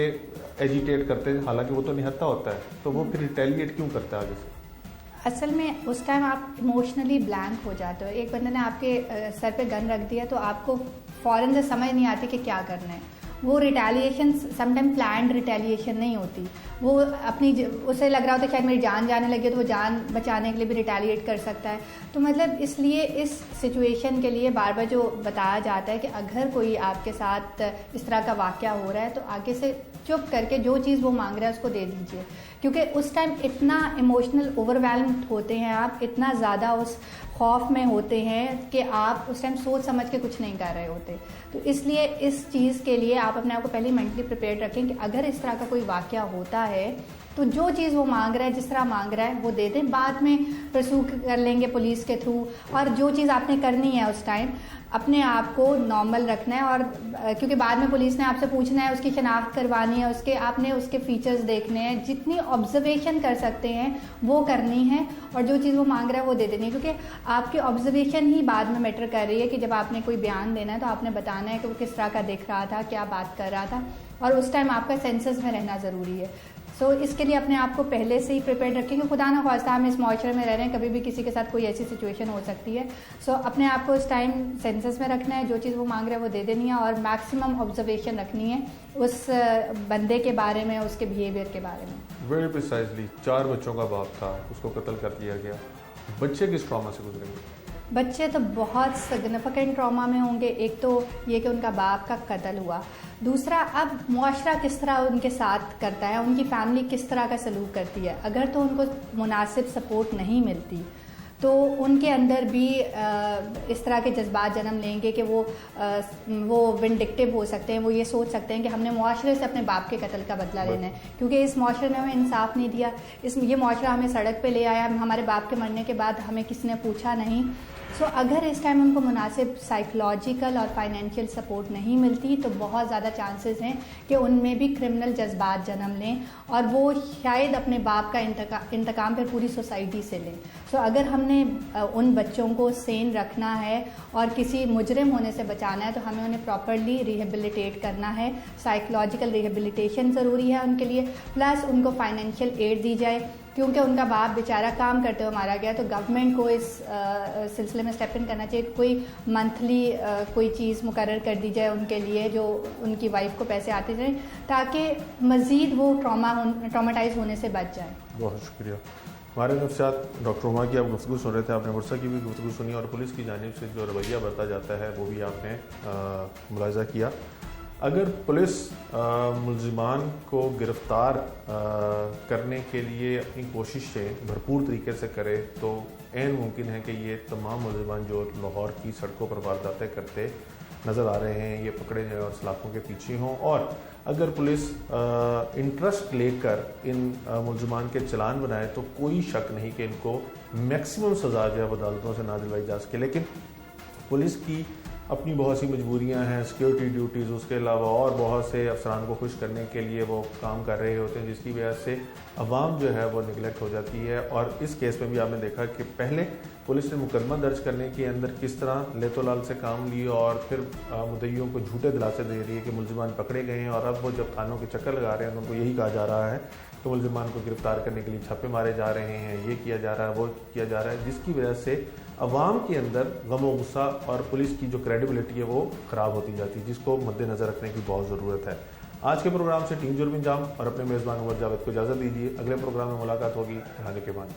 S1: एजिटेट करते हैं, हालांकि वो तो निहत्था होता है, तो वो फिर रिटेलिएट क्यों करता है आगे से?
S7: असल में उस टाइम आप इमोशनली ब्लैंक हो जाते हो। एक बंदे ने आपके सर पे गन रख दिया तो आपको फ़ौरन से समझ नहीं आती कि क्या करना है। वो रिटेलिएशन समटाइम प्लान्ड रिटेलिएशन नहीं होती, वो अपनी उसे लग रहा होता है शायद मेरी जान जाने लगी है तो वो जान बचाने के लिए भी रिटेलिएट कर सकता है। तो मतलब इसलिए इस सिचुएशन के लिए बार बार जो बताया जाता है कि अगर कोई आपके साथ इस तरह का वाक़या हो रहा है तो आगे से चुप करके जो चीज़ वो मांग रहा है उसको दे दीजिए, क्योंकि उस टाइम इतना इमोशनल ओवरवेल्म्ड होते हैं आप, इतना ज़्यादा उस खौफ में होते हैं कि आप उस टाइम सोच समझ के कुछ नहीं कर रहे होते। तो इसलिए इस चीज़ के लिए आप अपने आप को पहले मेंटली प्रिपेयर रखें कि अगर इस तरह का कोई वाक़या होता है तो जो चीज़ वो मांग रहा है, जिस तरह मांग रहा है वो दे दें। बाद में परसू कर लेंगे पुलिस के थ्रू, और जो चीज़ आपने करनी है उस टाइम अपने आप को नॉर्मल रखना है। और क्योंकि बाद में पुलिस ने आपसे पूछना है, उसकी शनाख्त करवानी है, आपने उसके फीचर्स देखने हैं, जितनी ऑब्जर्वेशन कर सकते हैं वो करनी है, और जो चीज़ वो मांग रहा है वो दे देनी है। क्योंकि आपकी ऑब्जर्वेशन ही बाद में मैटर कर रही है कि जब आपने कोई बयान देना है तो आपने बताना है कि वो किस तरह का दिख रहा था, क्या बात कर रहा था, और उस टाइम आपका सेंसेस में रहना ज़रूरी है। सो इसके लिए अपने आप को पहले से ही प्रिपेयर रखें कि खुदा ना ख्वास्ता हम इस माशरे में रह रहे हैं, कभी भी किसी के साथ कोई ऐसी सिचुएशन हो सकती है। सो अपने आप को उस टाइम सेंसेस में रखना है, जो चीज़ वो मांग रहा है वो दे देनी है, और मैक्सिमम ऑब्जर्वेशन रखनी है उस बंदे के बारे में, उसके बिहेवियर के बारे में।
S1: वेरी प्रिसाइजली 4 बच्चों का बाप था, उसको कत्ल कर दिया गया। बच्चे किस ट्रॉमा से गुजरेंगे?
S7: बच्चे तो बहुत सिग्निफिकेंट ट्रॉमा में होंगे। एक तो ये कि उनका बाप का कत्ल हुआ, दूसरा अब मुआशरा किस तरह उनके साथ करता है, उनकी फैमिली किस तरह का सलूक करती है। अगर तो उनको मुनासिब सपोर्ट नहीं मिलती तो उनके अंदर भी इस तरह के जज्बात जन्म लेंगे कि वो विंडिक्टिव हो सकते हैं। वो ये सोच सकते हैं कि हमने मुआशरे से अपने बाप के कत्ल का बदला लेना है, क्योंकि इस मुआशरे ने हमें इंसाफ नहीं दिया, ये मुआशरा हमें सड़क पे ले आया, हमारे बाप के मरने के बाद हमें किसी ने पूछा नहीं। सो अगर इस टाइम उनको मुनासिब साइकोलॉजिकल और फाइनेंशियल सपोर्ट नहीं मिलती तो बहुत ज़्यादा चांसेस हैं कि उनमें भी क्रिमिनल जज्बात जन्म लें, और वो शायद अपने बाप का इंतकाम फिर पूरी सोसाइटी से लें। सो अगर हमने उन बच्चों को सेन रखना है और किसी मुजरिम होने से बचाना है तो हमें उन्हें प्रॉपरली रिहेबिलिटेट करना है। साइकोलॉजिकल रिहेबिलिटेशन ज़रूरी है उनके लिए, प्लस उनको फाइनेंशियल एड दी जाए, क्योंकि उनका बाप बेचारा काम करते हुए मारा गया। तो गवर्नमेंट को इस सिलसिले में स्टेप इन करना चाहिए, कोई मंथली कोई चीज़ मुकर्रर कर दी जाए उनके लिए, जो उनकी वाइफ को पैसे आते जाएं, ताकि मज़ीद वो ट्रॉमाटाइज होने से बच जाए।
S1: बहुत शुक्रिया। हमारे साथ डॉक्टर हुमा की आप गुफ्तगू सुन रहे थे, आपने वर्षा की भी गुफ्तगू सुनी, और पुलिस की जानिब से जो रवैया बरता जाता है वो भी आपने मुलाहिजा किया। अगर पुलिस मुलजिमान को गिरफ़्तार करने के लिए अपनी कोशिशें भरपूर तरीके से करे तो ऐन मुमकिन है कि ये तमाम मुलज़िमान जो लाहौर की सड़कों पर वारदातें करते नज़र आ रहे हैं ये पकड़े जाए और सलाखों के पीछे हों। और अगर पुलिस इंटरेस्ट लेकर इन मुलज़िमान के चलान बनाए तो कोई शक नहीं कि इनको मैक्सिमम सज़ा जो है वो अदालतों से ना दिलवाई जा सके। लेकिन पुलिस की अपनी बहुत सी मजबूरियां हैं, सिक्योरिटी ड्यूटीज़, उसके अलावा और बहुत से अफसरान को खुश करने के लिए वो काम कर रहे होते हैं, जिसकी वजह से अवाम जो है वो निगलेक्ट हो जाती है। और इस केस में भी आपने देखा कि पहले पुलिस ने मुकदमा दर्ज करने के अंदर किस तरह लेतोलाल से काम लिया और फिर मुद्दईयों को झूठे दिलासे दे रही है कि मुलज़िमान पकड़े गए हैं। और अब वो जब थानों के चक्कर लगा रहे हैं तो उनको यही कहा जा रहा है कि मुलज़िमान को गिरफ्तार करने के लिए छापे मारे जा रहे हैं, ये किया जा रहा है, वो किया जा रहा है, जिसकी वजह से अवाम के अंदर गम व गुस्सा और पुलिस की जो क्रेडिबिलिटी है वो ख़राब होती जाती है, जिसको मद्देनज़र रखने की बहुत ज़रूरत है। आज के प्रोग्राम से टीम जुर्म इंजाम और अपने मेज़बान उमर जावेद को इजाज़त दीजिए। अगले प्रोग्राम में मुलाकात होगी। रहने के बाद।